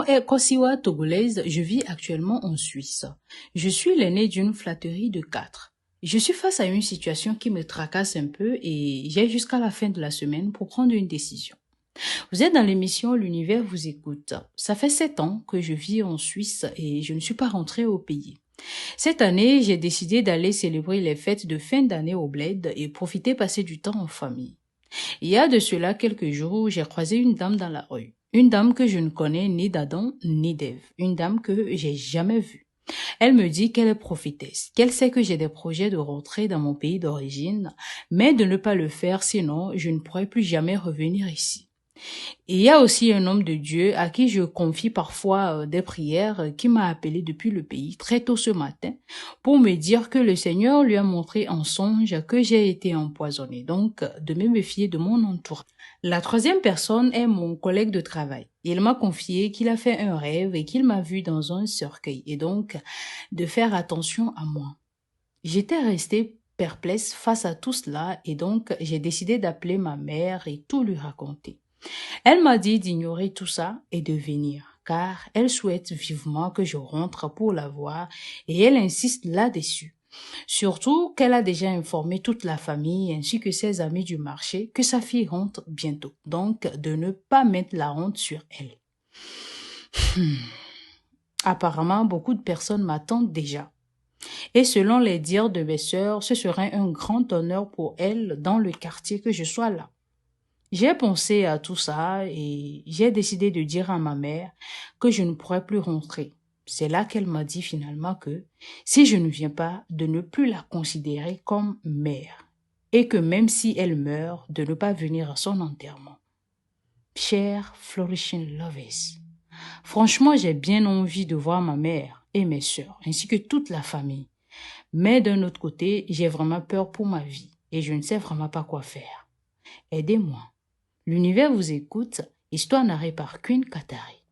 nom est Kosiwa Togolaise, je vis actuellement en Suisse. Je suis l'aînée d'une fratrie de 4. Je suis face à une situation qui me tracasse un peu et j'ai jusqu'à la fin de la semaine pour prendre une décision. Vous êtes dans l'émission L'univers vous écoute. Ça fait 7 ans que je vis en Suisse et je ne suis pas rentrée au pays. Cette année, j'ai décidé d'aller célébrer les fêtes de fin d'année au Bled et profiter passer du temps en famille. Il y a de cela quelques jours, j'ai croisé une dame dans la rue. Une dame que je ne connais ni d'Adam ni d'Ève. Une dame que j'ai jamais vue. Elle me dit qu'elle est prophétesse, qu'elle sait que j'ai des projets de rentrer dans mon pays d'origine, mais de ne pas le faire sinon je ne pourrai plus jamais revenir ici. Et il y a aussi un homme de Dieu à qui je confie parfois des prières qui m'a appelé depuis le pays très tôt ce matin pour me dire que le Seigneur lui a montré en songe que j'ai été empoisonnée, donc de me méfier de mon entourage. La troisième personne est mon collègue de travail. Il m'a confié qu'il a fait un rêve et qu'il m'a vu dans un cercueil et donc de faire attention à moi. J'étais restée perplexe face à tout cela et donc j'ai décidé d'appeler ma mère et tout lui raconter. Elle m'a dit d'ignorer tout ça et de venir, car elle souhaite vivement que je rentre pour la voir et elle insiste là-dessus. Surtout qu'elle a déjà informé toute la famille ainsi que ses amis du marché que sa fille rentre bientôt, donc de ne pas mettre la honte sur elle. Apparemment, beaucoup de personnes m'attendent déjà. Et selon les dires de mes sœurs, ce serait un grand honneur pour elles dans le quartier que je sois là. J'ai pensé à tout ça et j'ai décidé de dire à ma mère que je ne pourrais plus rentrer. C'est là qu'elle m'a dit finalement que si je ne viens pas, de ne plus la considérer comme mère et que même si elle meurt, de ne pas venir à son enterrement. Chers Flourishing Lovers, franchement, j'ai bien envie de voir ma mère et mes sœurs ainsi que toute la famille. Mais d'un autre côté, j'ai vraiment peur pour ma vie et je ne sais vraiment pas quoi faire. Aidez-moi. L'univers vous écoute, histoire narrée par Queen Katari.